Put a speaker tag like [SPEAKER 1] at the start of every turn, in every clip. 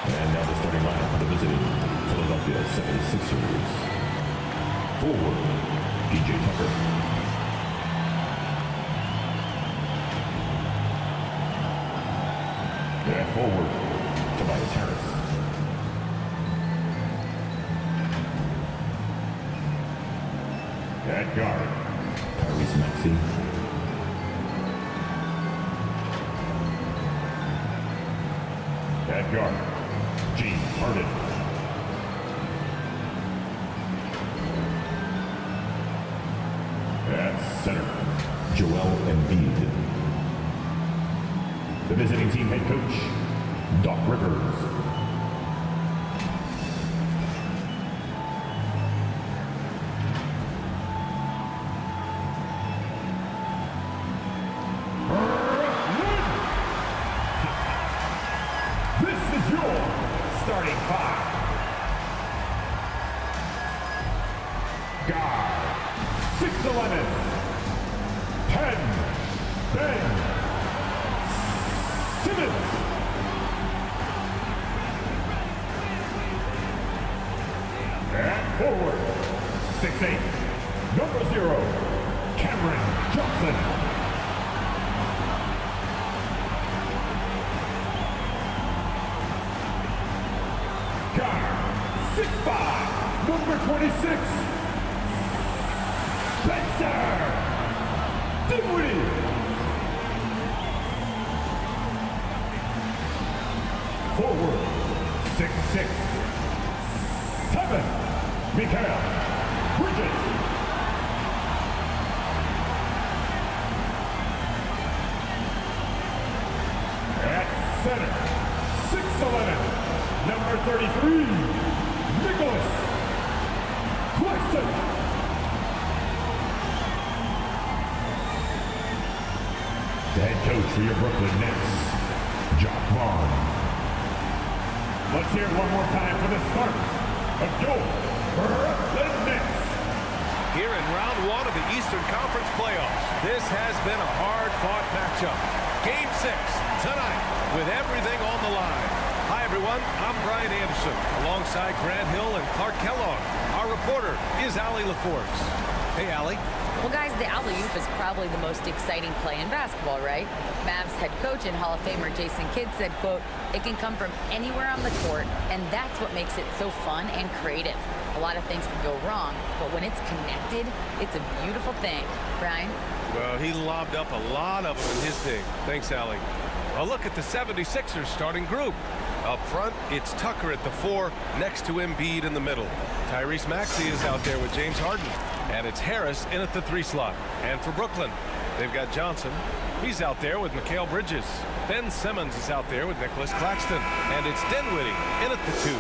[SPEAKER 1] And now the starting lineup for the visiting Philadelphia 76ers. Forward, PJ Tucker. At forward, Tobias Harris. At guard, Tyrese Maxey. At guard, James Harden. At center, Joel Embiid. The visiting team head coach, Doc Rivers. This is your starting five. Guard, 6'11", 10, Ben Simmons. At forward, 6'8", number 0, Cameron Johnson. Guard, 6'5", number 26, Spencer Dinwiddie. Forward, 6'6", 7, Mikal Bridges. At center, 6'11", number 33, Nicholas Claxton. The head coach for your Brooklyn Nets, Jock Vaughn. Let's hear it one more time for the start of your Brooklyn Nets.
[SPEAKER 2] Here in round one of the Eastern Conference playoffs, this has been a hard-fought matchup. Game 6 tonight with everything on the line. Hi, everyone. I'm Brian Anderson alongside Grant Hill and Clark Kellogg. Our reporter is Allie LaForce. Hey, Allie.
[SPEAKER 3] Well, guys, the alley-oop is probably the most exciting play in basketball, right? Mavs head coach and Hall of Famer Jason Kidd said, quote, "It can come from anywhere on the court, and that's what makes it so fun and creative. A lot of things can go wrong, but when it's connected, it's a beautiful thing." Brian?
[SPEAKER 2] Well, he lobbed up a lot of them in his thing. Thanks, Allie. A look at the 76ers starting group. Up front, it's Tucker at the 4, next to Embiid in the middle. Tyrese Maxey is out there with James Harden. And it's Harris in at the 3 slot. And for Brooklyn, they've got Johnson. He's out there with Mikal Bridges. Ben Simmons is out there with Nicholas Claxton. And it's Dinwiddie in at the 2.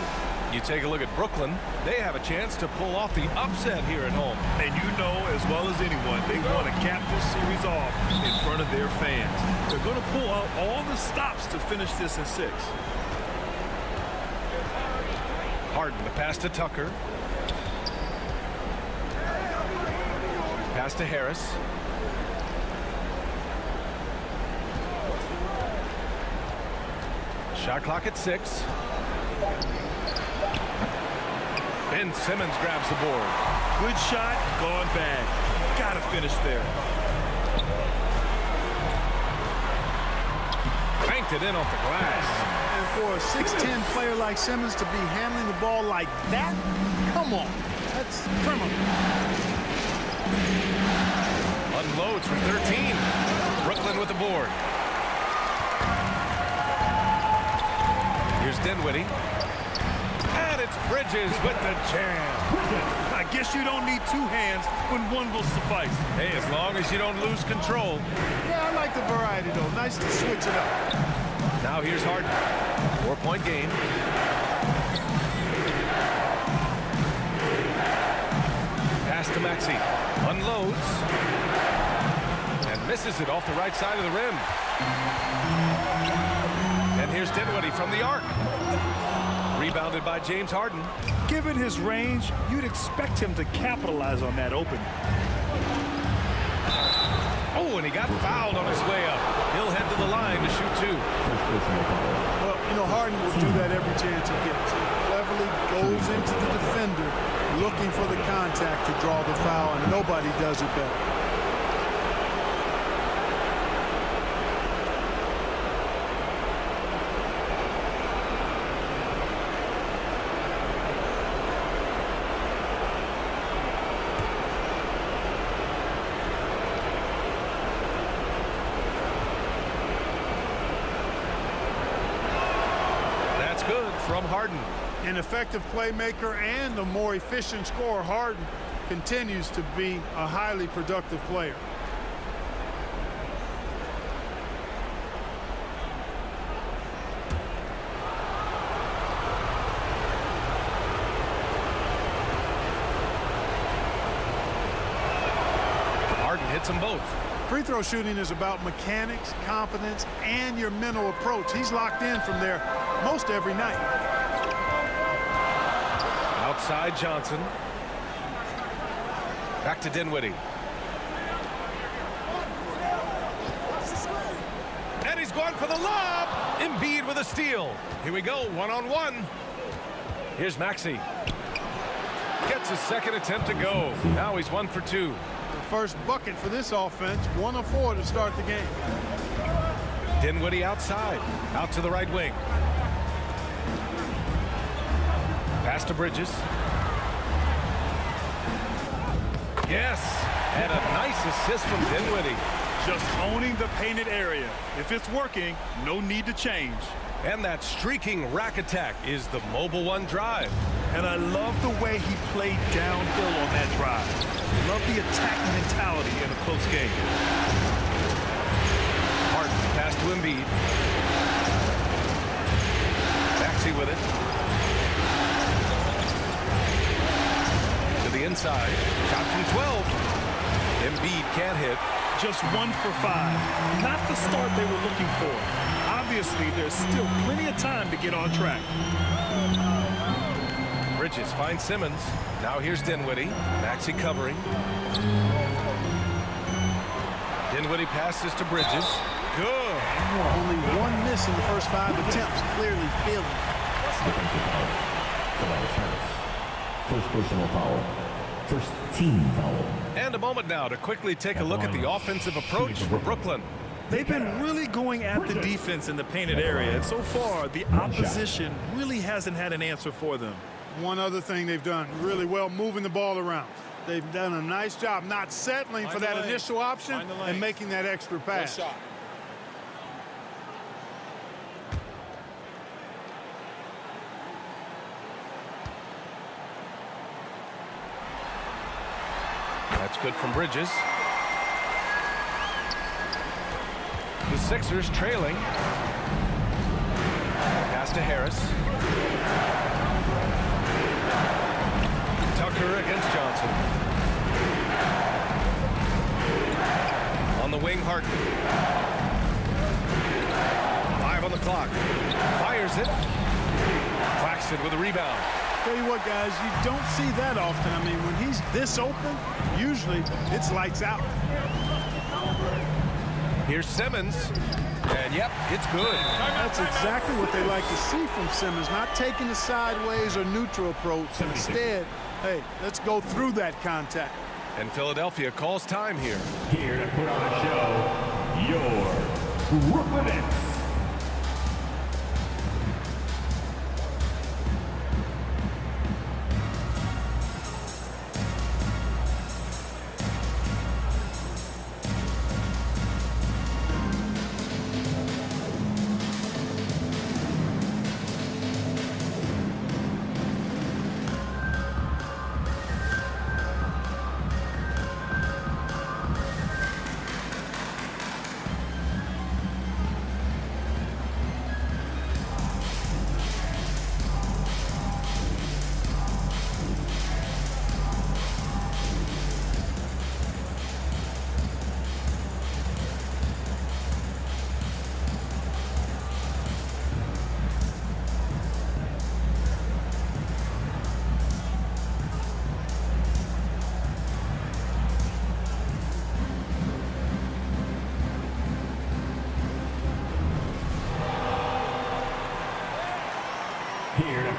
[SPEAKER 2] You take a look at Brooklyn, they have a chance to pull off the upset here at home.
[SPEAKER 4] And you know as well as anyone, they want to cap this series off in front of their fans. They're going to pull out all the stops to finish this in 6.
[SPEAKER 2] Harden, the pass to Tucker. Pass to Harris. Shot clock at 6. Ben Simmons grabs the board.
[SPEAKER 4] Good shot, gone bad. Gotta finish there.
[SPEAKER 2] Banked it in off the glass.
[SPEAKER 5] And for a 6'10 player like Simmons to be handling the ball like that, come on, that's criminal.
[SPEAKER 2] Unloads from 13. Brooklyn with the board. Here's Dinwiddie. And it's Bridges with the jam.
[SPEAKER 4] I guess you don't need 2 hands when one will suffice.
[SPEAKER 2] Hey, as long as you don't lose control.
[SPEAKER 5] Yeah, I like the variety, though. Nice to switch it up.
[SPEAKER 2] Now here's Harden. 4-point game. Pass to Maxey. Unloads. And misses it off the right side of the rim. And here's Dinwiddie from the arc. Rebounded by James Harden.
[SPEAKER 4] Given his range, you'd expect him to capitalize on that opening.
[SPEAKER 2] Oh, and he got fouled on his way up. He'll head to the line to shoot 2.
[SPEAKER 5] Well, you know, Harden Harden will do that every chance he gets. He cleverly goes into the defender looking for the contact to draw the foul, and nobody does it better.
[SPEAKER 2] Good from Harden.
[SPEAKER 5] An effective playmaker and a more efficient scorer, Harden continues to be a highly productive player.
[SPEAKER 2] Harden hits them both.
[SPEAKER 5] Free throw shooting is about mechanics, confidence, and your mental approach. He's locked in from there most every night.
[SPEAKER 2] Outside Johnson. Back to Dinwiddie. And he's going for the lob. Embiid with a steal. Here we go, one-on-one. Here's Maxey. Gets his second attempt to go. Now he's 1 for 2.
[SPEAKER 5] First bucket for this offense, 1 of 4 to start the game.
[SPEAKER 2] Dinwiddie outside, out to the right wing. Pass to Bridges. Yes, and a nice assist from Dinwiddie.
[SPEAKER 4] Just owning the painted area. If it's working, no need to change.
[SPEAKER 2] And that streaking rack attack is the Mobile One drive.
[SPEAKER 4] And I love the way he played downhill on that drive. Love the attack mentality in a close game.
[SPEAKER 2] Harden pass to Embiid. Maxey with it. To the inside. Shot from 12. Embiid can't hit.
[SPEAKER 4] Just 1 for 5. Not the start they were looking for. Obviously, there's still plenty of time to get on track.
[SPEAKER 2] Bridges finds Simmons. Now here's Dinwiddie. Maxey covering. Dinwiddie passes to Bridges. Good.
[SPEAKER 5] Only 1 miss in the first 5 attempts. Clearly feeling it.
[SPEAKER 1] First personal foul. First team foul.
[SPEAKER 2] And a moment now to quickly take a look at the offensive approach for Brooklyn.
[SPEAKER 4] They've been really going at the defense in the painted area, and so far the opposition really hasn't had an answer for them.
[SPEAKER 5] One other thing they've done really well, moving the ball around. They've done a nice job not settling for that initial option and making that extra pass.
[SPEAKER 2] That's good from Bridges. The Sixers trailing. Pass to Harris. Tucker against Johnson. On the wing, Harden. 5 on the clock. Fires it. Claxton with a rebound.
[SPEAKER 5] Tell you what, guys, you don't see that often. I mean, when he's this open, usually it's lights out.
[SPEAKER 2] Here's Simmons. And, yep, it's good.
[SPEAKER 5] That's exactly what they like to see from Simmons, not taking a sideways or neutral approach. Instead, hey, let's go through that contact.
[SPEAKER 2] And Philadelphia calls time here.
[SPEAKER 1] Here to put on a show, your Brooklyn Nets.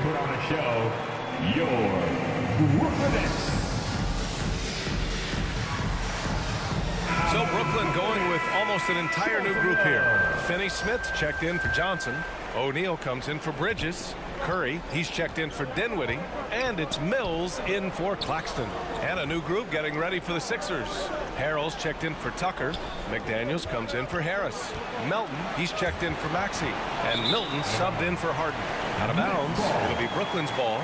[SPEAKER 1] put on a show, your Brooklyn Nets.
[SPEAKER 2] So Brooklyn going with almost an entire new group here. Finney-Smith checked in for Johnson. O'Neal comes in for Bridges. Curry, he's checked in for Dinwiddie. And it's Mills in for Claxton. And a new group getting ready for the Sixers. Harrell's checked in for Tucker. McDaniels comes in for Harris. Melton, he's checked in for Maxey. And Milton subbed in for Harden. Out of bounds, it'll be Brooklyn's ball.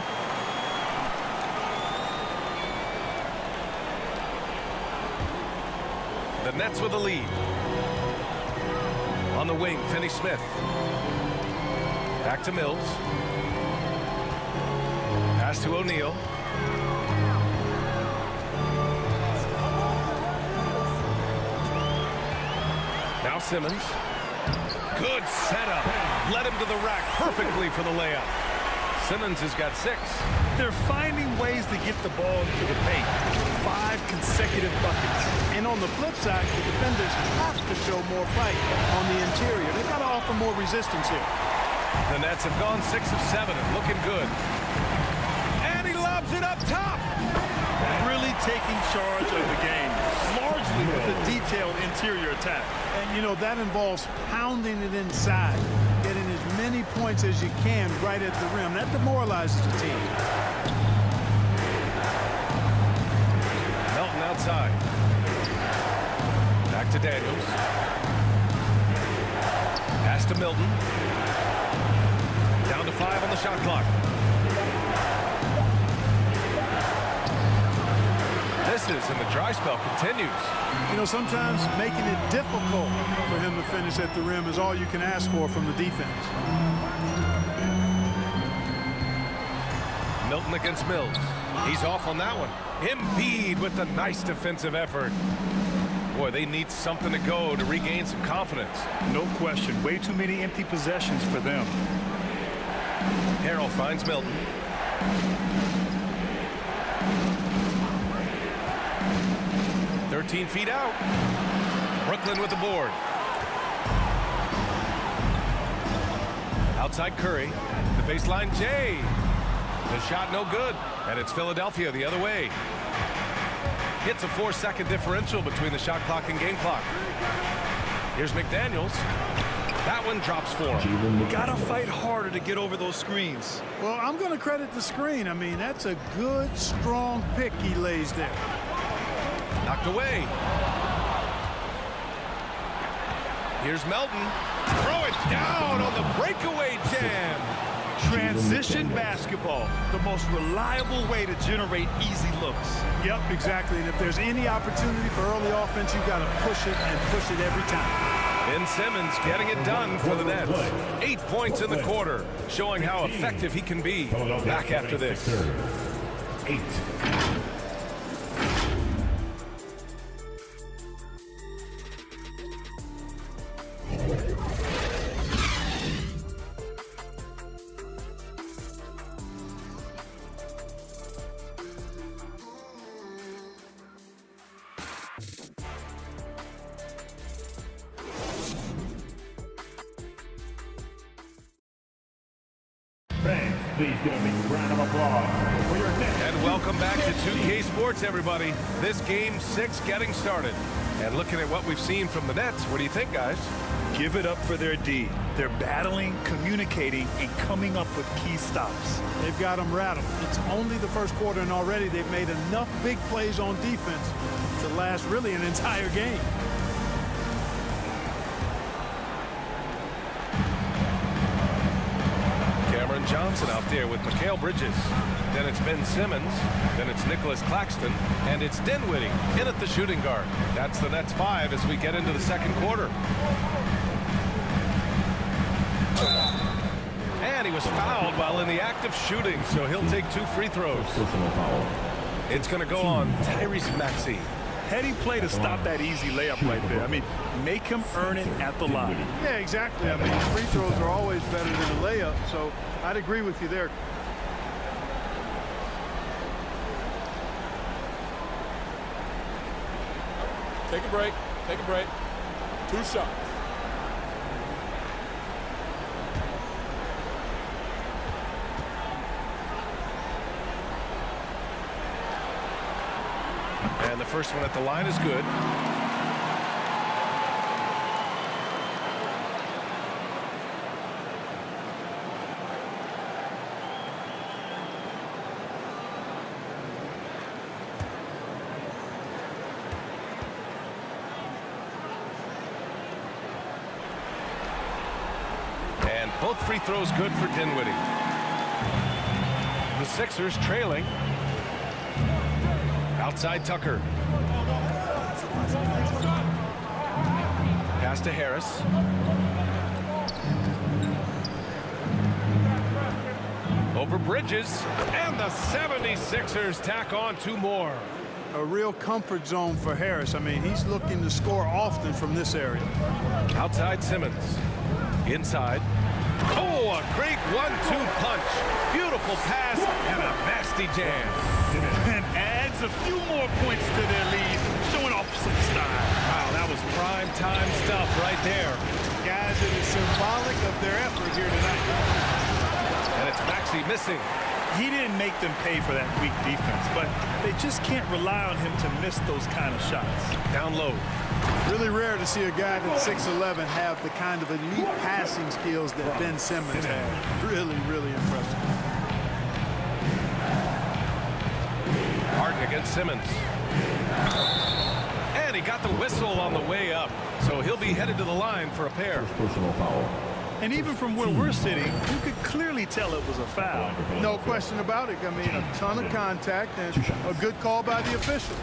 [SPEAKER 2] The Nets with the lead. On the wing, Finney-Smith. Back to Mills. Pass to O'Neal. Now Simmons. Good setup. Led him to the rack perfectly for the layup. Simmons has got 6.
[SPEAKER 4] They're finding ways to get the ball into the paint. 5 consecutive buckets.
[SPEAKER 5] And on the flip side, the defenders have to show more fight on the interior. They've got to offer more resistance here.
[SPEAKER 2] The Nets have gone 6 of 7 and looking good. And he lobs it up top.
[SPEAKER 4] Really taking charge of the game, largely with a detailed interior attack.
[SPEAKER 5] And, you know, that involves pounding it inside, getting as many points as you can right at the rim. That demoralizes the team.
[SPEAKER 2] Melton outside. Back to Daniels. Pass to Milton. Down to 5 on the shot clock. Misses and the dry spell continues.
[SPEAKER 5] You know, sometimes making it difficult for him to finish at the rim is all you can ask for from the defense.
[SPEAKER 2] Milton against Mills. He's off on that one. Embiid with the nice defensive effort. Boy, they need something to go to regain some confidence.
[SPEAKER 4] No question. Way too many empty possessions for them.
[SPEAKER 2] Harrell finds Milton. "13 feet out." Brooklyn with the board. Outside Curry. The baseline Jay. The shot no good. And it's Philadelphia the other way. It's a 4-second differential between the shot clock and game clock. Here's McDaniels. That one drops for him.
[SPEAKER 4] Gotta fight harder to get over those screens.
[SPEAKER 5] Well, I'm going to credit the screen. I mean, that's a good, strong pick he lays there.
[SPEAKER 2] Knocked away. Here's Melton. Throw it down on the breakaway jam.
[SPEAKER 4] Transition basketball, the most reliable way to generate easy looks.
[SPEAKER 5] Yep, exactly. And if there's any opportunity for early offense, you've got to push it and push it every time.
[SPEAKER 2] Ben Simmons getting it done for the Nets. 8 points in the quarter, showing how effective he can be. Back after this.
[SPEAKER 1] 8. Please give a big round of applause for your Nets.
[SPEAKER 2] And welcome back to 2K Sports, everybody. This game 6 getting started. And looking at what we've seen from the Nets, what do you think, guys?
[SPEAKER 4] Give it up for their D. They're battling, communicating, and coming up with key stops.
[SPEAKER 5] They've got them rattled. It's only the first quarter, and already they've made enough big plays on defense to last really an entire game.
[SPEAKER 2] Johnson out there with Mikal Bridges. Then it's Ben Simmons. Then it's Nicholas Claxton. And it's Dinwiddie in at the shooting guard. That's the Nets 5 as we get into the second quarter. And he was fouled while in the act of shooting, so he'll take 2 free throws. It's going to go on Tyrese Maxey.
[SPEAKER 4] Heading play to stop that easy layup right there. I mean, make him earn it at the line.
[SPEAKER 5] Yeah, exactly. I mean, free throws are always better than a layup, so I'd agree with you there.
[SPEAKER 6] Take a break. Take a break. 2 shots.
[SPEAKER 2] And the first one at the line is good. And both free throws good for Dinwiddie. The Sixers trailing. Outside Tucker. Pass to Harris. Over Bridges. And the 76ers tack on 2 more.
[SPEAKER 5] A real comfort zone for Harris. I mean, he's looking to score often from this area.
[SPEAKER 2] Outside Simmons. Inside. Oh, a great 1-2 punch. Beautiful pass and a nasty jam.
[SPEAKER 4] And adds a few more points to their lead, showing off some style.
[SPEAKER 2] Wow, that was prime time stuff right there.
[SPEAKER 5] Guys, it is symbolic of their effort here tonight.
[SPEAKER 2] And it's Maxey missing.
[SPEAKER 4] He didn't make them pay for that weak defense, but they just can't rely on him to miss those kind of shots.
[SPEAKER 2] Down low.
[SPEAKER 5] Really rare to see a guy that's 6'11" have the kind of elite passing skills that Ben Simmons had. Really, really impressive.
[SPEAKER 2] Harden against Simmons. And he got the whistle on the way up. So he'll be headed to the line for a pair.
[SPEAKER 1] Personal foul.
[SPEAKER 4] And even from where we're sitting, you could clearly tell it was a foul.
[SPEAKER 5] No question about it. I mean, a ton of contact and a good call by the official.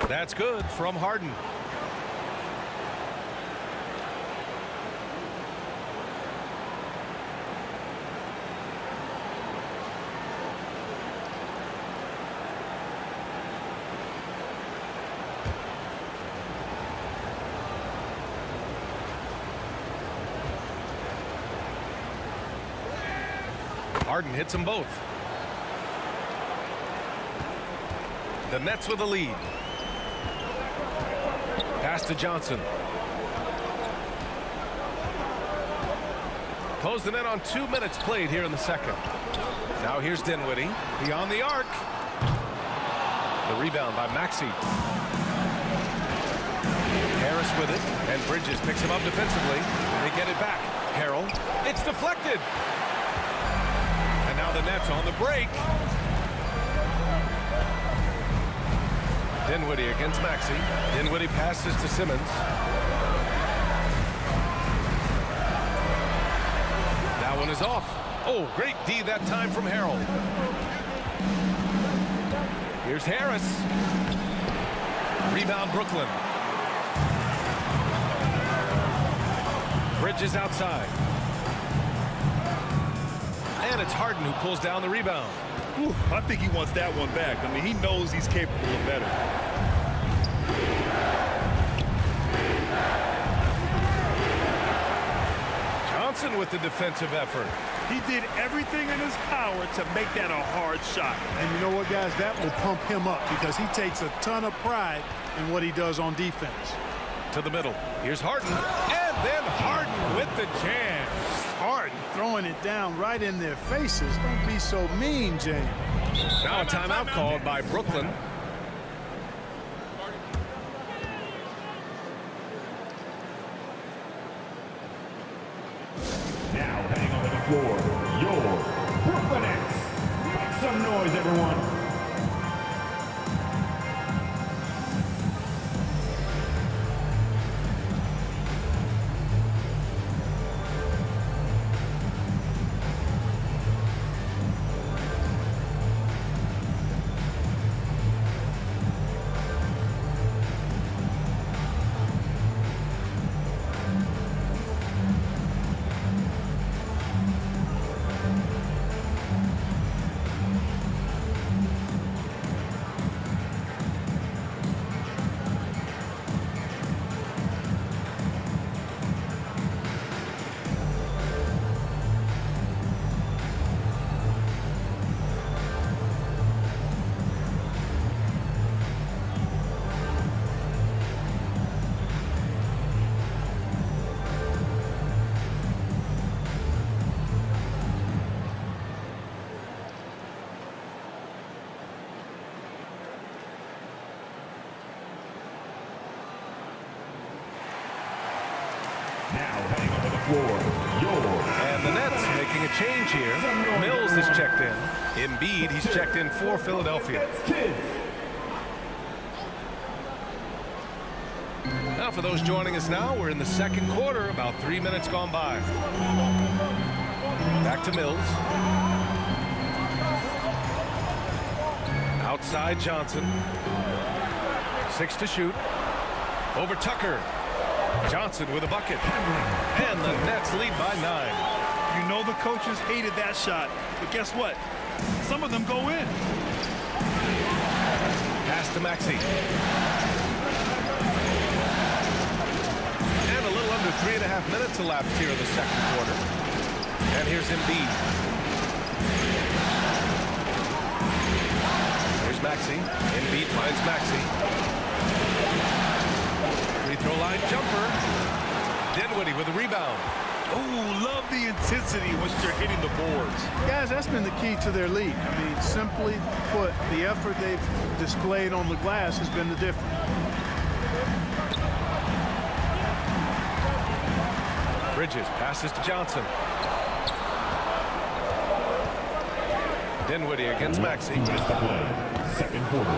[SPEAKER 2] That's good from Harden. Harden hits them both. The Nets with the lead. Pass to Johnson. Closing in on 2 minutes played here in the second. Now here's Dinwiddie. Beyond the arc. The rebound by Maxey. Harris with it. And Bridges picks him up defensively. They get it back. Harrell. It's deflected. And now the Nets on the break. Dinwiddie against Maxey. Dinwiddie passes to Simmons. That one is off. Oh, great D that time from Harrell. Here's Harris. Rebound Brooklyn. Bridges outside. And it's Harden who pulls down the rebound.
[SPEAKER 4] Ooh, I think he wants that one back. I mean, he knows he's capable of better.
[SPEAKER 2] Johnson with the defensive effort.
[SPEAKER 4] He did everything in his power to make that a hard shot.
[SPEAKER 5] And you know what, guys? That will pump him up because he takes a ton of pride in what he does on defense.
[SPEAKER 2] To the middle. Here's Harden. And then Harden with the jam.
[SPEAKER 5] Harden throwing it down right in their faces. Don't be so mean, James.
[SPEAKER 2] Now a timeout called by Brooklyn.
[SPEAKER 1] Now heading onto the floor, your Brooklyn Nets. Make some noise, everyone. Now heading onto the floor,
[SPEAKER 2] And the Nets making a change here. Mills is checked in. Embiid, he's checked in for Philadelphia. Now for those joining us now, we're in the second quarter, about 3 minutes gone by. Back to Mills. Outside Johnson. 6 to shoot. Over Tucker. Johnson with a bucket. And the Nets lead by 9.
[SPEAKER 4] You know the coaches hated that shot, but guess what? Some of them go in.
[SPEAKER 2] Pass to Maxey. And a little under 3.5 minutes elapsed here in the second quarter. And here's Embiid. Here's Maxey. Embiid finds Maxey. Free throw line jumper. Dinwiddie with a rebound.
[SPEAKER 4] Oh, love the intensity once you're hitting the boards.
[SPEAKER 5] Guys, that's been the key to their lead. I mean, simply put, the effort they've displayed on the glass has been the difference.
[SPEAKER 2] Bridges passes to Johnson. Dinwiddie against Maxey.
[SPEAKER 1] second quarter.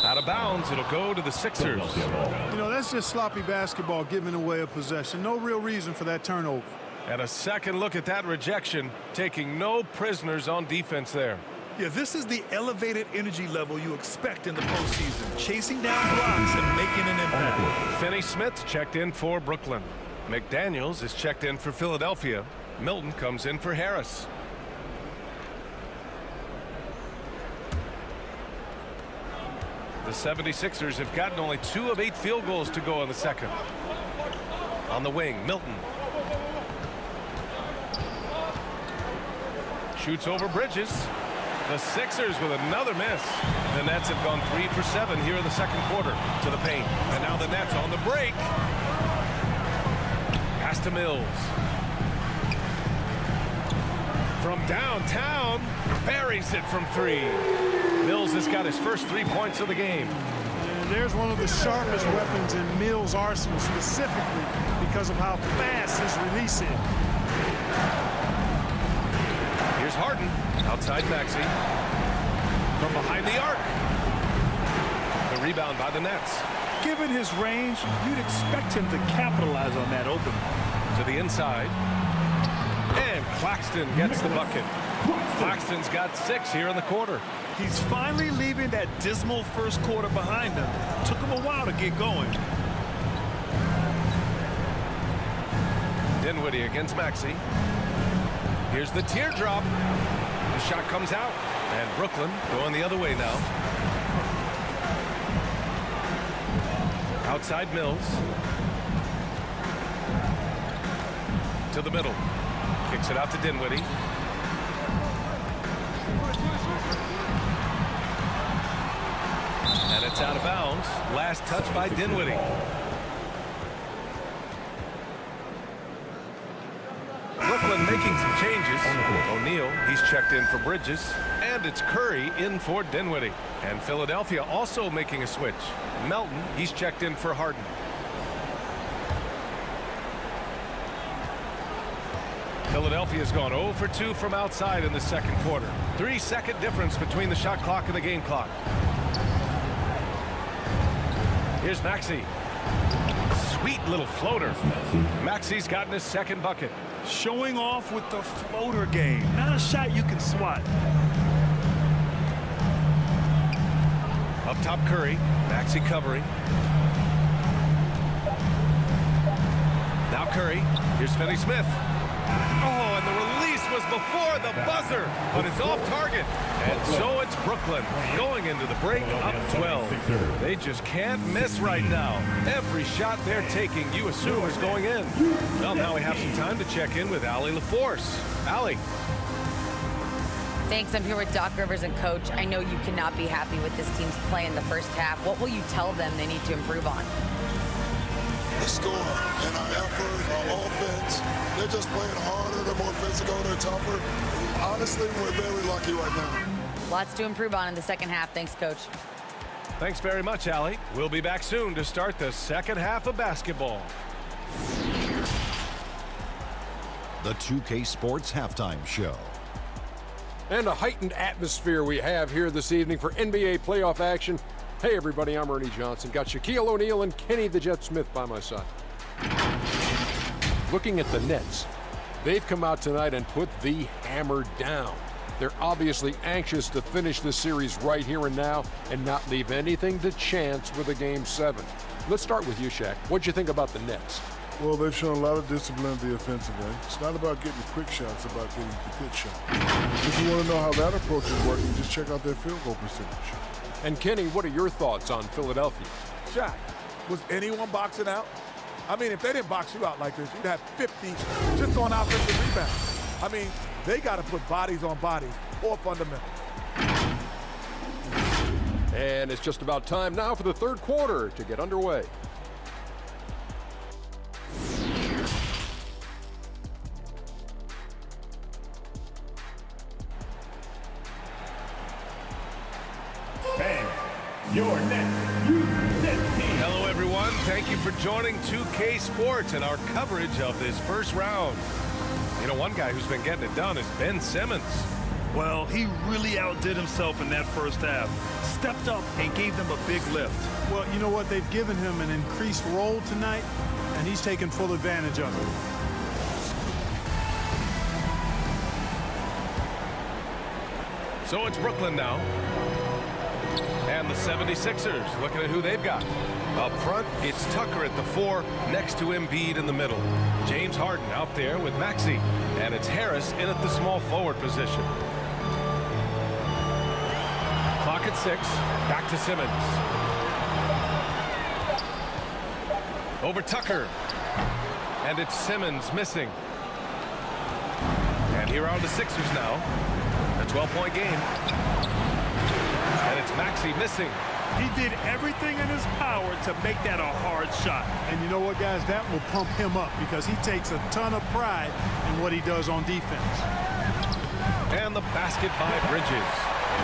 [SPEAKER 2] Out of bounds, it'll go to the Sixers.
[SPEAKER 5] You know, that's just sloppy basketball, giving away a possession. No real reason for that turnover.
[SPEAKER 2] And a second look at that rejection, taking no prisoners on defense there.
[SPEAKER 4] Yeah, this is the elevated energy level you expect in the postseason. Chasing down blocks and making an impact.
[SPEAKER 2] Finney-Smith checked in for Brooklyn. McDaniels is checked in for Philadelphia. Milton comes in for Harris. The 76ers have gotten only 2 of 8 field goals to go in the second. On the wing, Milton. Shoots over Bridges. The Sixers with another miss. The Nets have gone 3 for 7 here in the second quarter to the paint. And now the Nets on the break. Pass to Mills. From downtown, buries it from 3. Mills has got his first 3 points of the game.
[SPEAKER 5] And there's one of the sharpest weapons in Mills' arsenal, specifically because of how fast his release is.
[SPEAKER 2] Here's Harden, outside Maxey. From behind the arc. The rebound by the Nets.
[SPEAKER 4] Given his range, you'd expect him to capitalize on that open.
[SPEAKER 2] To the inside. And Claxton gets the bucket. Claxton's got 6 here in the quarter.
[SPEAKER 4] He's finally leaving that dismal first quarter behind him. Took him a while to get going.
[SPEAKER 2] Dinwiddie against Maxey. Here's the teardrop. The shot comes out. And Brooklyn going the other way now. Outside Mills. To the middle. Kicks it out to Dinwiddie. And it's out of bounds. Last touch by Dinwiddie. Brooklyn making some changes. O'Neal, he's checked in for Bridges. And it's Curry in for Dinwiddie. And Philadelphia also making a switch. Melton, he's checked in for Harden. Philadelphia's gone 0 for 2 from outside in the second quarter. 3-second difference between the shot clock and the game clock. Here's Maxey. Sweet little floater. Maxey's gotten his second bucket.
[SPEAKER 4] Showing off with the floater game. Not a shot you can swat.
[SPEAKER 2] Up top Curry. Maxey covering. Now Curry. Here's Finney-Smith. Oh, and the release was before the buzzer, but it's off target. And so it's Brooklyn going into the break up 12. They just can't miss right now. Every shot they're taking, you assume, is going in. Well, now we have some time to check in with Allie LaForce. Allie.
[SPEAKER 3] Thanks. I'm here with Doc Rivers and Coach. I know you cannot be happy with this team's play in the first half. What will you tell them they need to improve on?
[SPEAKER 7] The score and our effort, our offense. They're just playing harder. They're more physical. They're tougher. Honestly, we're very lucky right now.
[SPEAKER 3] Lots to improve on in the second half. Thanks, Coach.
[SPEAKER 2] Thanks very much, Allie. We'll be back soon to start the second half of basketball.
[SPEAKER 8] the 2K Sports Halftime Show.
[SPEAKER 6] And a heightened atmosphere we have here this evening for NBA playoff action. Hey, everybody, I'm Ernie Johnson. Got Shaquille O'Neal and Kenny the Jet Smith by my side. Looking at the Nets, they've come out tonight and put the hammer down. They're obviously anxious to finish this series right here and now and not leave anything to chance with a Game 7. Let's start with you, Shaq. What'd you think about the Nets?
[SPEAKER 9] Well, they've shown a lot of discipline at the offensive end. It's not about getting the quick shots, it's about getting the good shot. If you want to know how that approach is working, just check out their field goal percentage.
[SPEAKER 6] And Kenny, what are your thoughts on Philadelphia?
[SPEAKER 10] Shaq, was anyone boxing out? I mean, if they didn't box you out like this, you'd have 50 just on offensive rebounds. I mean, they got to put bodies on bodies or fundamentals.
[SPEAKER 6] And it's just about time now for the third quarter to get underway.
[SPEAKER 1] Your next U16.
[SPEAKER 2] Hello, everyone. Thank you for joining 2K Sports and our coverage of this first round. You know, one guy who's been getting it done is Ben Simmons.
[SPEAKER 4] Well, he really outdid himself in that first half. Stepped up and gave them a big lift.
[SPEAKER 5] Well, you know what? They've given him an increased role tonight, and he's taken full advantage of it.
[SPEAKER 2] So it's Brooklyn now. And the 76ers, looking at who they've got. Up front, it's Tucker at the 4, next to Embiid in the middle. James Harden out there with Maxey. And it's Harris in at the small forward position. Clock at 6, back to Simmons. Over Tucker. And it's Simmons missing. And here are the Sixers now. A 12-point game. And it's Maxey missing.
[SPEAKER 4] He did everything in his power to make that a hard shot.
[SPEAKER 5] And you know what, guys? That will pump him up because he takes a ton of pride in what he does on defense.
[SPEAKER 2] And the basket by Bridges.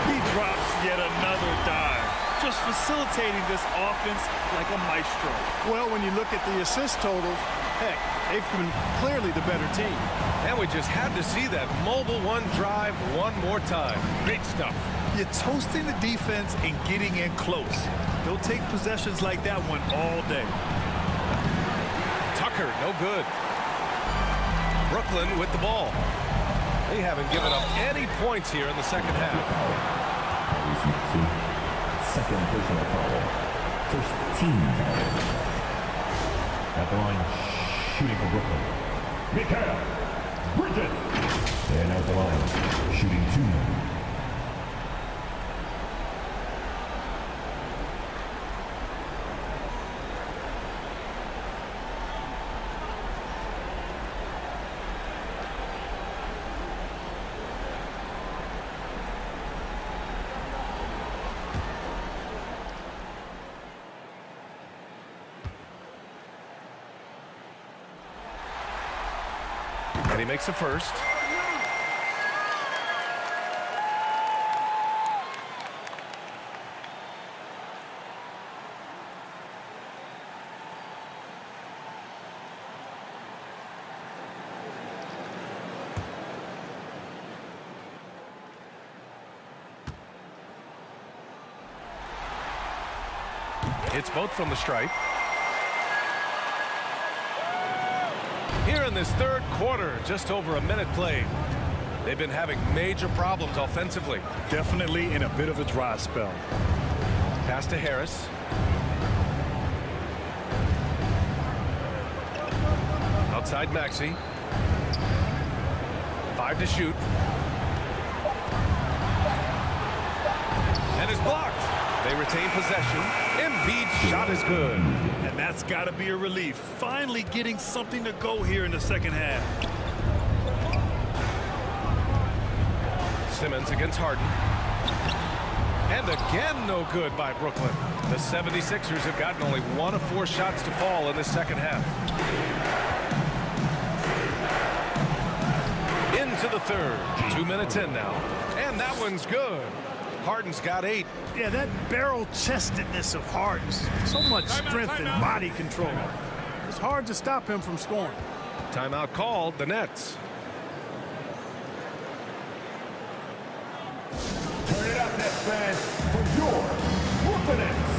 [SPEAKER 4] He drops yet another dive, just facilitating this offense like a maestro.
[SPEAKER 5] Well, when you look at the assist totals, heck, they've been clearly the better team.
[SPEAKER 2] And we just had to see that mobile one drive one more time. Great stuff.
[SPEAKER 4] You're toasting the defense and getting in close. They'll take possessions like that one all day.
[SPEAKER 2] Tucker, no good. Brooklyn with the ball. They haven't given up any points here in the second half.
[SPEAKER 1] Second personal foul. First team foul. At the line, shooting for Brooklyn. Mikal Bridges. And at the line, shooting 2.
[SPEAKER 2] And he makes the first. It's both from the stripe. Here in this third quarter, just over a minute played. They've been having major problems offensively.
[SPEAKER 4] Definitely in a bit of a dry spell.
[SPEAKER 2] Pass to Harris. Outside Maxey. 5 to shoot. And it's blocked. They retain possession. Embiid's shot is good.
[SPEAKER 4] And that's got to be a relief. Finally getting something to go here in the second half.
[SPEAKER 2] Simmons against Harden. And again, no good by Brooklyn. The 76ers have gotten only 1 of 4 shots to fall in the second half. Into the third. 2 minutes in now. And that one's good. Harden's got 8.
[SPEAKER 5] Yeah, that barrel-chestedness of Harden. So much strength and body control. It's hard to stop him from scoring.
[SPEAKER 2] Timeout called, the Nets.
[SPEAKER 1] next fans, for your Brooklyn Nets.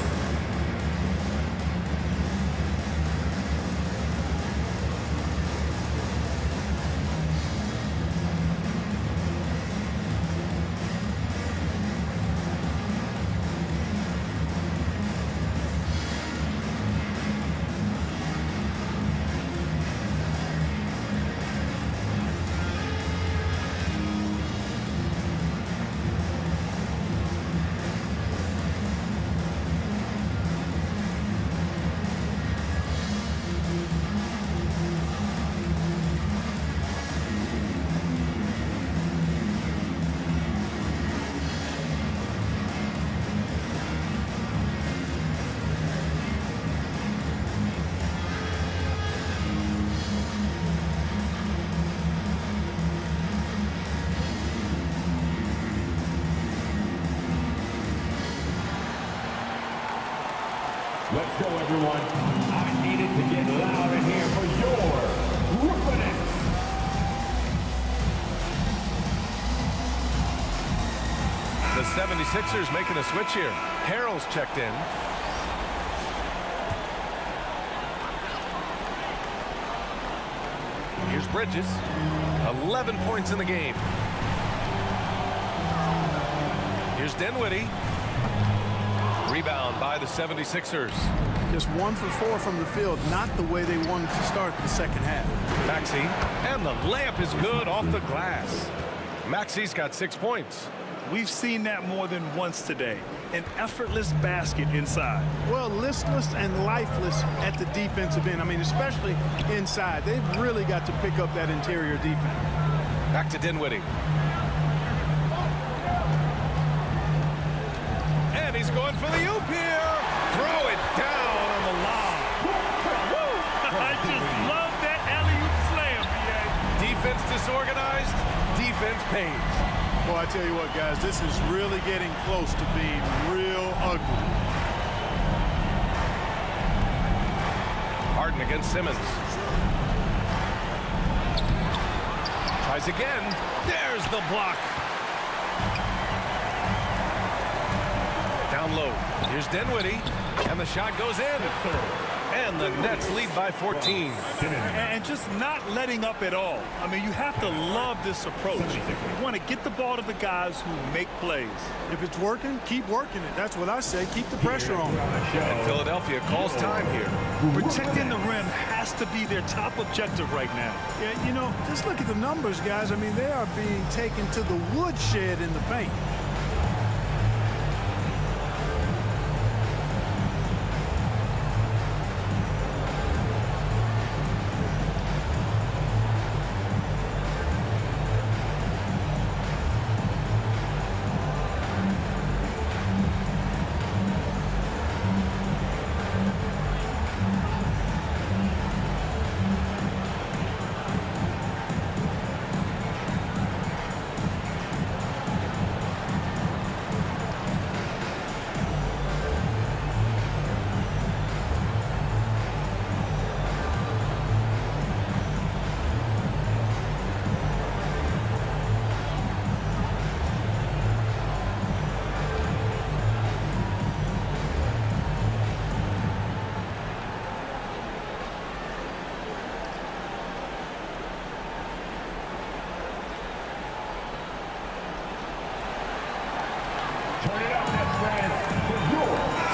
[SPEAKER 1] Let's go, everyone. I need it to get loud in here for your Brooklyn Nets.
[SPEAKER 2] The 76ers making a switch here. Harrell's checked in. Here's Bridges. 11 points in the game. Here's Dinwiddie. Rebound by the 76ers.
[SPEAKER 5] Just 1 for 4 from the field, not the way they wanted to start the second half.
[SPEAKER 2] Maxey, and the layup is good off the glass. Maxey's got 6 points.
[SPEAKER 4] We've seen that more than once today. An effortless basket inside.
[SPEAKER 5] Well, listless and lifeless at the defensive end. I mean, especially inside. They've really got to pick up that interior defense.
[SPEAKER 2] Back to Dinwiddie. And he's going for the oop here. Throw it down on the lob.
[SPEAKER 4] I just love that alley-oop slam, B.A.
[SPEAKER 2] Defense disorganized. Defense pays.
[SPEAKER 5] Well, I tell you what, guys, this is really getting close to being real ugly.
[SPEAKER 2] Harden against Simmons. Tries again. There's the block. Down low. Here's Dinwiddie. And the shot goes in. And the Nets lead by 14.
[SPEAKER 4] And just not letting up at all. I mean, you have to love this approach. You want to get the ball to the guys who make plays.
[SPEAKER 5] If it's working, keep working it. That's what I say. Keep the pressure on.
[SPEAKER 2] And Philadelphia calls time here.
[SPEAKER 4] Protecting the rim has to be their top objective right now.
[SPEAKER 5] Yeah, you know, just look at the numbers, guys. I mean, they are being taken to the woodshed in the paint.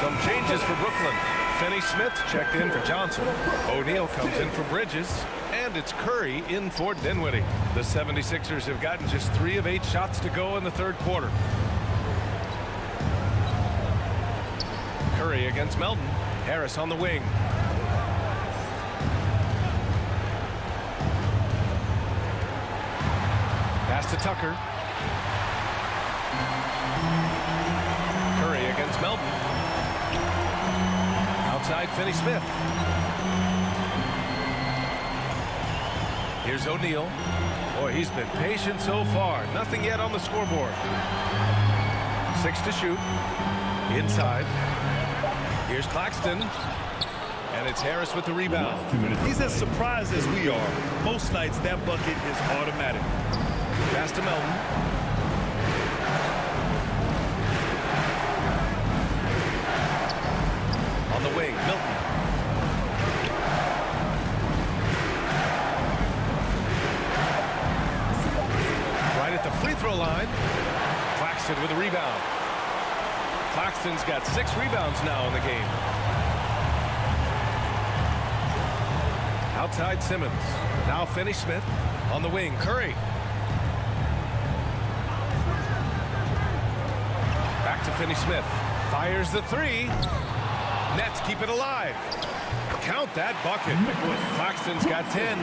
[SPEAKER 2] Some changes for Brooklyn. Finney-Smith checked in for Johnson. O'Neal comes in for Bridges. And it's Curry in for Dinwiddie. The 76ers have gotten just 3 of 8 shots to go in the third quarter. Curry against Melton. Harris on the wing. Pass to Tucker. Curry against Melton. Outside Finney-Smith. Here's O'Neal. Boy, he's been patient so far. Nothing yet on the scoreboard. 6 to shoot. Inside. Here's Claxton. And it's Harris with the rebound.
[SPEAKER 4] He's as surprised as we are. Most nights that bucket is automatic.
[SPEAKER 2] Pass to Melton. wing. Milton. Right at the free throw line. Claxton with a rebound. Claxton's got 6 rebounds now in the game. Outside Simmons. Now Finney-Smith on the wing. Curry. Back to Finney-Smith. Fires the 3. Nets keep it alive. Count that bucket. Claxton's got 10.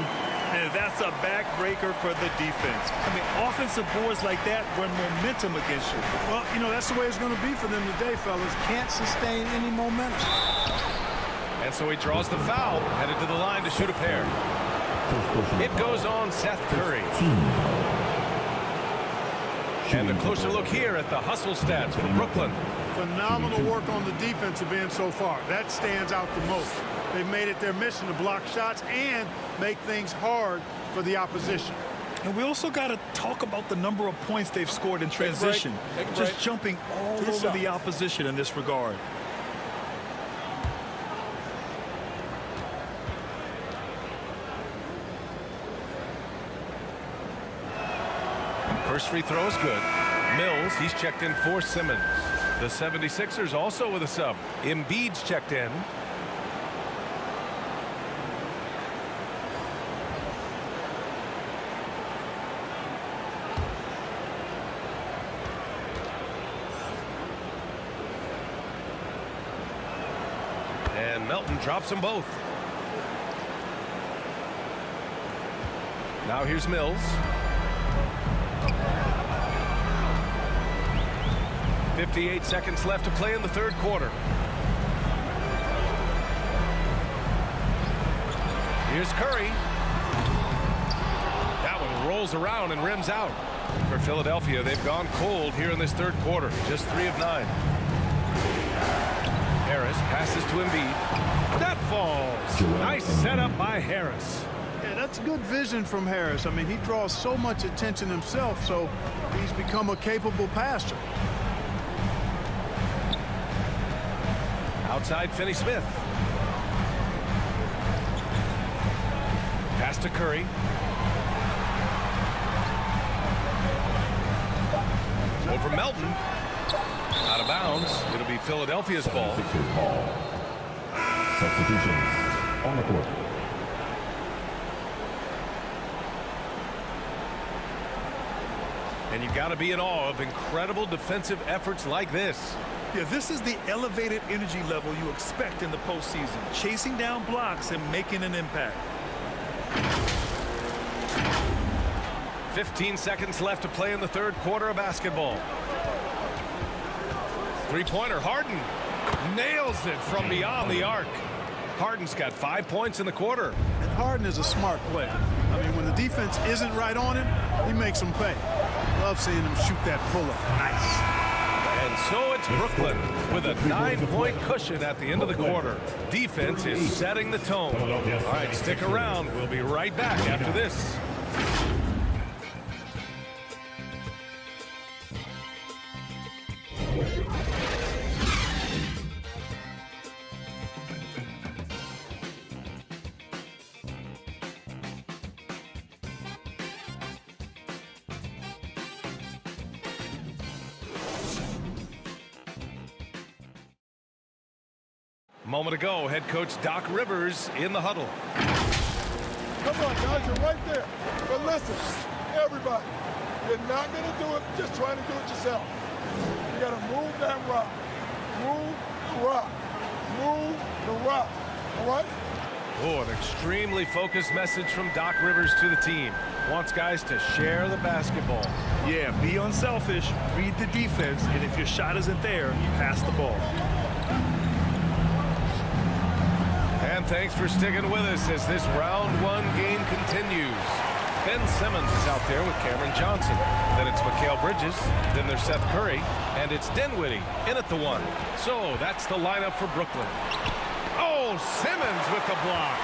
[SPEAKER 4] And that's a backbreaker for the defense. I mean, offensive boards like that run momentum against you.
[SPEAKER 5] Well, you know, that's the way it's going to be for them today, fellas. Can't sustain any momentum.
[SPEAKER 2] And so he draws the foul, headed to the line to shoot a pair. It goes on Seth Curry. And a closer look here at the hustle stats for Brooklyn.
[SPEAKER 5] Phenomenal work on the defensive end so far. That stands out the most. They've made it their mission to block shots and make things hard for the opposition.
[SPEAKER 4] And we also got to talk about the number of points they've scored in transition. Just jumping all over the opposition in this regard.
[SPEAKER 2] First free throw is good. Mills, he's checked in for Simmons. The 76ers also with a sub. Embiid's checked in. And Melton drops them both. Now here's Mills. 58 seconds left to play in the third quarter. Here's Curry. That one rolls around and rims out. For Philadelphia, they've gone cold here in this third quarter. Just 3 of 9. Harris passes to Embiid. That falls. Nice setup by Harris.
[SPEAKER 5] Yeah, that's good vision from Harris. I mean, he draws so much attention himself, so he's become a capable passer.
[SPEAKER 2] Outside Finney-Smith. Pass to Curry. Over Melton. Out of bounds. It'll be Philadelphia's ball.
[SPEAKER 1] Substitutions on the court.
[SPEAKER 2] And you've got to be in awe of incredible defensive efforts like this.
[SPEAKER 4] Yeah, this is the elevated energy level you expect in the postseason. Chasing down blocks and making an impact.
[SPEAKER 2] 15 seconds left to play in the third quarter of basketball. Three-pointer, Harden nails it from beyond the arc. Harden's got 5 points in the quarter.
[SPEAKER 5] And Harden is a smart player. I mean, when the defense isn't right on him, he makes them pay. Love seeing him shoot that pull-up. Nice.
[SPEAKER 2] And so it's Brooklyn with a 9-point cushion at the end of the quarter. Defense is setting the tone. All right, stick around. We'll be right back after this. Moment ago, head coach Doc Rivers in the huddle.
[SPEAKER 7] Come on, guys, you're right there. But listen, everybody, you're not going to do it just trying to do it yourself. You got to move that rock. Move the rock. Move the rock. All right?
[SPEAKER 2] Oh, an extremely focused message from Doc Rivers to the team. Wants guys to share the basketball.
[SPEAKER 4] Yeah, be unselfish, read the defense, and if your shot isn't there, you pass the ball.
[SPEAKER 2] And thanks for sticking with us as this round one game continues. Ben Simmons is out there with Cameron Johnson. Then it's Mikal Bridges. Then there's Seth Curry. And it's Dinwiddie in at the 1. So that's the lineup for Brooklyn. Oh, Simmons with the block.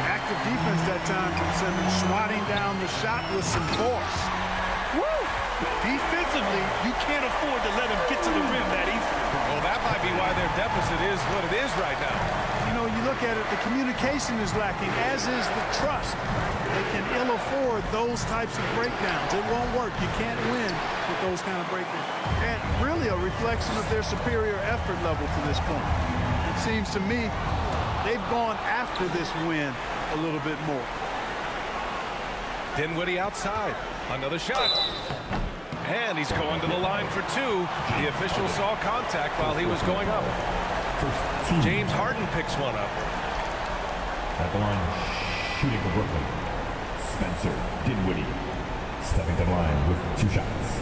[SPEAKER 5] Active defense that time from Simmons, swatting down the shot with some force.
[SPEAKER 4] Woo! Defensively, you can't afford to let him get to the rim that easily.
[SPEAKER 2] Well, that might be why their deficit is what it is right now.
[SPEAKER 5] know, you look at it, the communication is lacking, as is the trust. They can ill afford those types of breakdowns. It won't work. You can't win with those kind of breakdowns. And really a reflection of their superior effort level to this point. It seems to me they've gone after this win a little bit more.
[SPEAKER 2] Dinwiddie outside. Another shot. And he's going to the line for two. The official saw contact while he was going up. James Harden picks one up.
[SPEAKER 1] At the line, shooting for Brooklyn. Spencer Dinwiddie stepping to the line with 2 shots.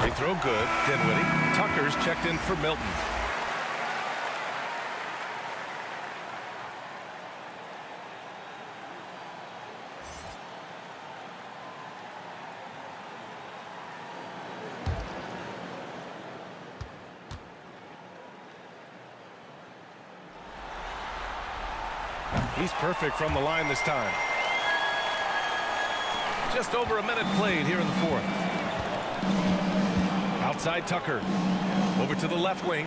[SPEAKER 2] They throw good. Dinwiddie. Tucker's checked in for Milton. He's perfect from the line this time. Just over a minute played here in the fourth. Outside Tucker. Over to the left wing.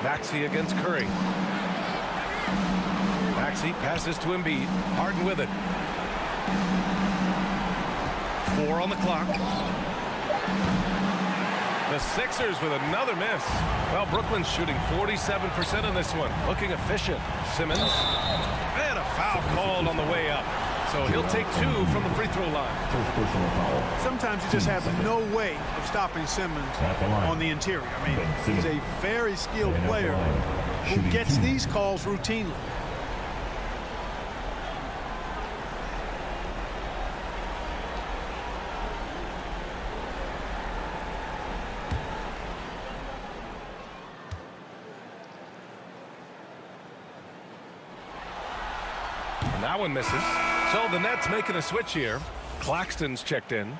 [SPEAKER 2] Maxey against Curry. Maxey passes to Embiid. Harden with it. 4 on the clock. The Sixers with another miss. Well, Brooklyn's shooting 47% in this one. Looking efficient. Simmons. And a foul called on the way up. So he'll take 2 from the free throw line.
[SPEAKER 1] First personal foul.
[SPEAKER 5] Sometimes you just have no way of stopping Simmons on the interior. I mean, he's a very skilled player who gets these calls routinely.
[SPEAKER 2] And that one misses. So the Nets making a switch here. Claxton's checked in.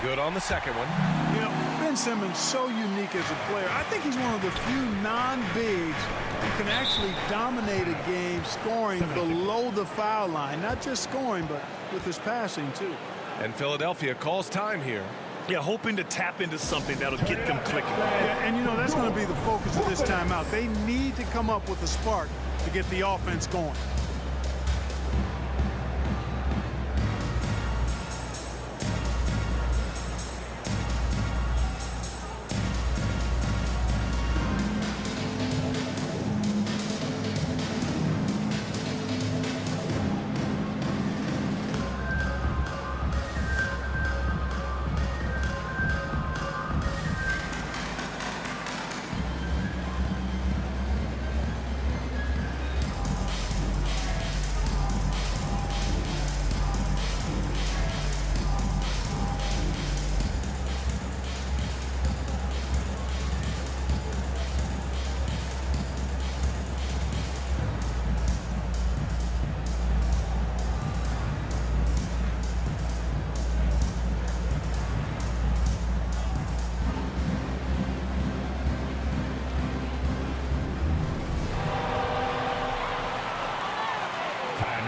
[SPEAKER 2] Good on the second one.
[SPEAKER 5] You know, Ben Simmons so unique as a player. I think he's one of the few non-bigs who can actually dominate a game scoring below the foul line. Not just scoring, but with his passing, too.
[SPEAKER 2] And Philadelphia calls time here.
[SPEAKER 4] Yeah, hoping to tap into something that'll get them clicking.
[SPEAKER 5] Yeah, and, you know, that's going to be the focus of this timeout. They need to come up with a spark to get the offense going.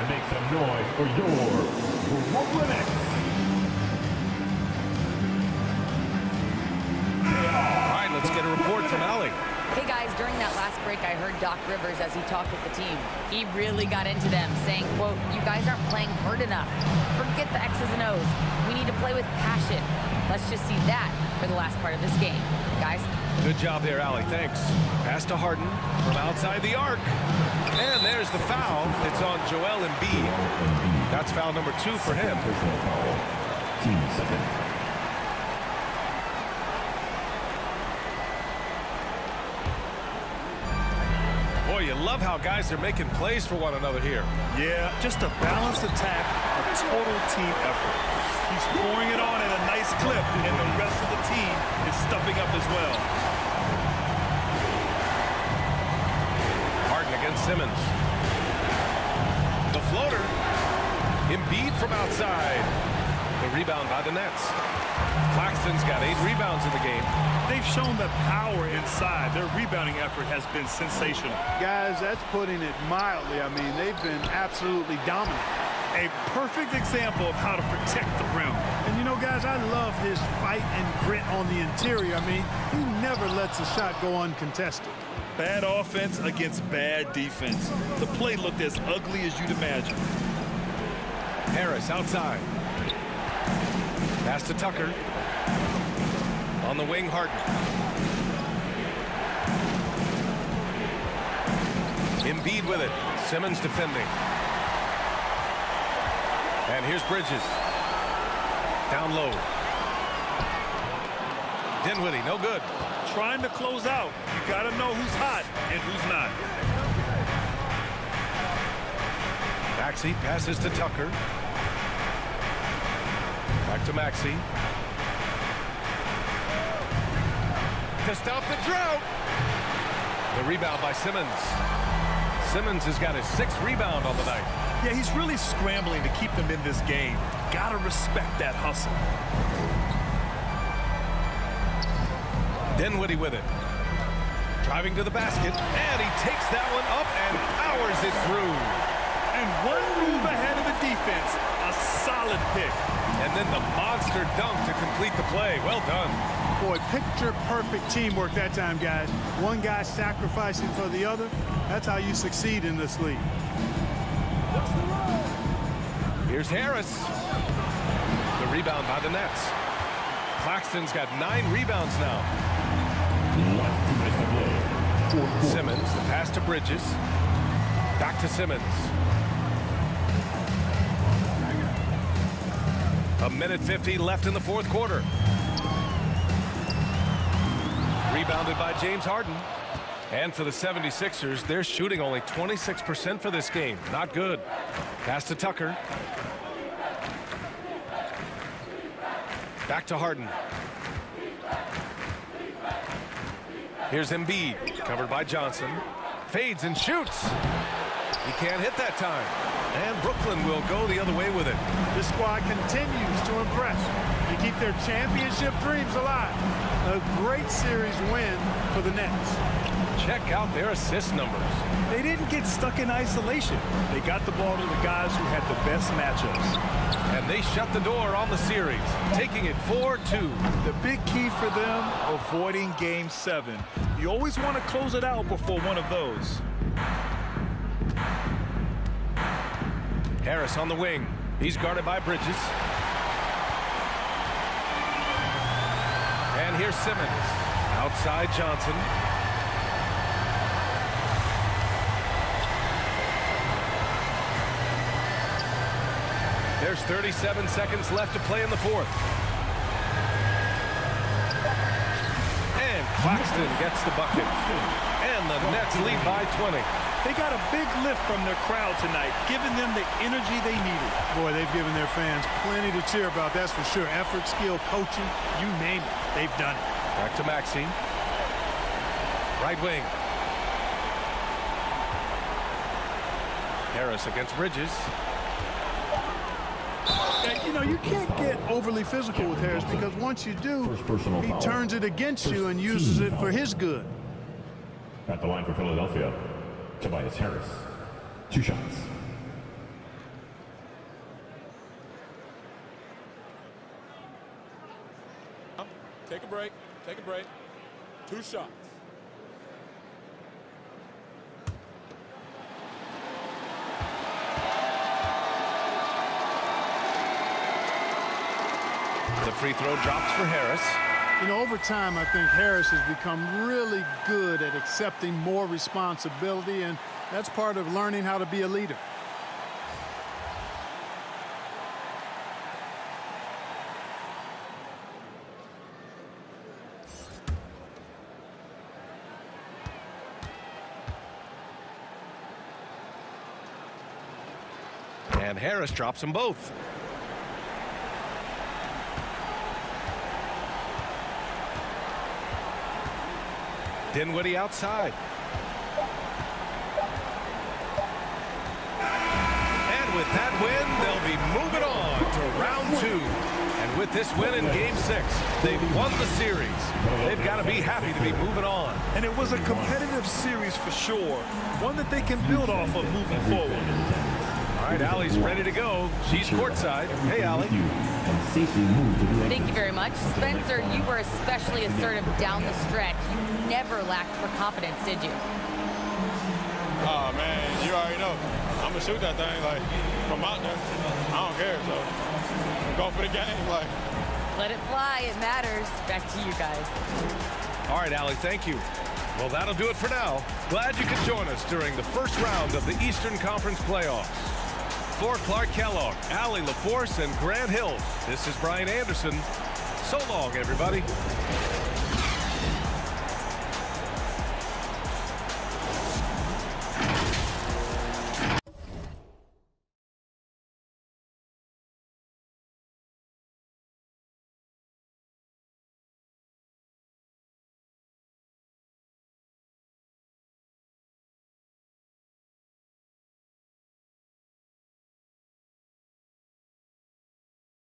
[SPEAKER 1] Make some noise for your Brooklyn Nets.
[SPEAKER 2] All right, let's get a report from Allie.
[SPEAKER 3] Hey guys, during that last break, I heard Doc Rivers as he talked with the team. He really got into them, saying, quote, "You guys aren't playing hard enough. Forget the X's and O's. We need to play with passion. Let's just see that for the last part of this game. Guys."
[SPEAKER 2] Good job there, Allie. Thanks. Pass to Harden from outside the arc. And there's the foul. It's on Joel Embiid. That's foul number 2 for him.
[SPEAKER 1] Personal foul. Team second.
[SPEAKER 2] Boy, you love how guys are making plays for one another here.
[SPEAKER 4] Yeah, just a balanced attack total team effort. He's pouring it on at a nice clip, and the rest of the team is stepping up as well.
[SPEAKER 2] Harden against Simmons. The floater. Embiid from outside. The rebound by the Nets. Claxton's got 8 rebounds in the game.
[SPEAKER 4] They've shown the power inside. Their rebounding effort has been sensational.
[SPEAKER 5] Guys, that's putting it mildly. I mean, they've been absolutely dominant.
[SPEAKER 4] A perfect example of how to protect the rim.
[SPEAKER 5] And you know, guys, I love his fight and grit on the interior. I mean, he never lets a shot go uncontested.
[SPEAKER 4] Bad offense against bad defense. The play looked as ugly as you'd imagine.
[SPEAKER 2] Harris outside. Pass to Tucker. On the wing, Harden. Embiid with it. Simmons defending. And here's Bridges. Down low. Dinwiddie, no good.
[SPEAKER 4] Trying to close out. You got to know who's hot and who's not.
[SPEAKER 2] Maxey passes to Tucker. Back to Maxey. To stop the drought. The rebound by Simmons. Simmons has got his 6th rebound on the night.
[SPEAKER 4] Yeah, he's really scrambling to keep them in this game. Gotta respect that hustle.
[SPEAKER 2] Dinwiddie with it. Driving to the basket, and he takes that one up and powers it through.
[SPEAKER 4] And one move ahead of the defense. A solid pick.
[SPEAKER 2] And then the monster dunk to complete the play. Well done.
[SPEAKER 5] Boy, picture-perfect teamwork that time, guys. One guy sacrificing for the other. That's how you succeed in this league.
[SPEAKER 2] Here's Harris. The rebound by the Nets. Claxton's got 9 rebounds now. Simmons, the pass to Bridges. Back to Simmons. A minute 50 left in the 4th quarter. Rebounded by James Harden. And for the 76ers, they're shooting only 26% for this game. Not good. Pass to Tucker. Back to Harden. Here's Embiid, covered by Johnson. Fades and shoots. He can't hit that time. And Brooklyn will go the other way with it.
[SPEAKER 5] This squad continues to impress. They keep their championship dreams alive. A great series win for the Nets.
[SPEAKER 2] Check out their assist numbers.
[SPEAKER 4] They didn't get stuck in isolation. They got the ball to the guys who had the best matchups.
[SPEAKER 2] And they shut the door on the series, taking it 4-2.
[SPEAKER 4] The big key for them, avoiding Game 7. You always want to close it out before one of those.
[SPEAKER 2] Harris on the wing. He's guarded by Bridges. And here's Simmons. Outside Johnson. There's 37 seconds left to play in the 4th. And Claxton gets the bucket. And the Nets lead by 20.
[SPEAKER 4] They got a big lift from their crowd tonight, giving them the energy they needed.
[SPEAKER 5] Boy, they've given their fans plenty to cheer about, that's for sure. Effort, skill, coaching, you name it, they've done it.
[SPEAKER 2] Back to Maxey. Right wing. Harris against Bridges.
[SPEAKER 5] And, you know, you can't get overly physical with Harris because once you do, he turns it against you and uses it for his good.
[SPEAKER 1] At the line for Philadelphia, Tobias Harris. 2 shots.
[SPEAKER 10] Take a break. Take a break. 2 shots.
[SPEAKER 2] The free throw drops for Harris.
[SPEAKER 5] You know, over time, I think Harris has become really good at accepting more responsibility, and that's part of learning how to be a leader.
[SPEAKER 2] And And Harris drops them both. Dinwiddie outside. And with that win, they'll be moving on to round 2. And with this win in Game 6, they've won the series. They've got to be happy to be moving on.
[SPEAKER 4] And it was a competitive series for sure. One that they can build off of moving forward.
[SPEAKER 2] All right, Allie's ready to go. She's courtside. Hey, Allie.
[SPEAKER 3] Thank you very much. Spencer, you were especially assertive down the stretch. You never lacked for confidence, did you?
[SPEAKER 11] Oh, man, you already know. I'm going to shoot that thing, like, from out there. I don't care, so I'm going for the game, like.
[SPEAKER 3] Let it fly. It matters. Back to you guys.
[SPEAKER 2] All right, Allie, thank you. Well, that'll do it for now. Glad you could join us during the first round of the Eastern Conference playoffs. For Clark Kellogg, Allie LaForce, and Grant Hill, this is Brian Anderson. So long, everybody.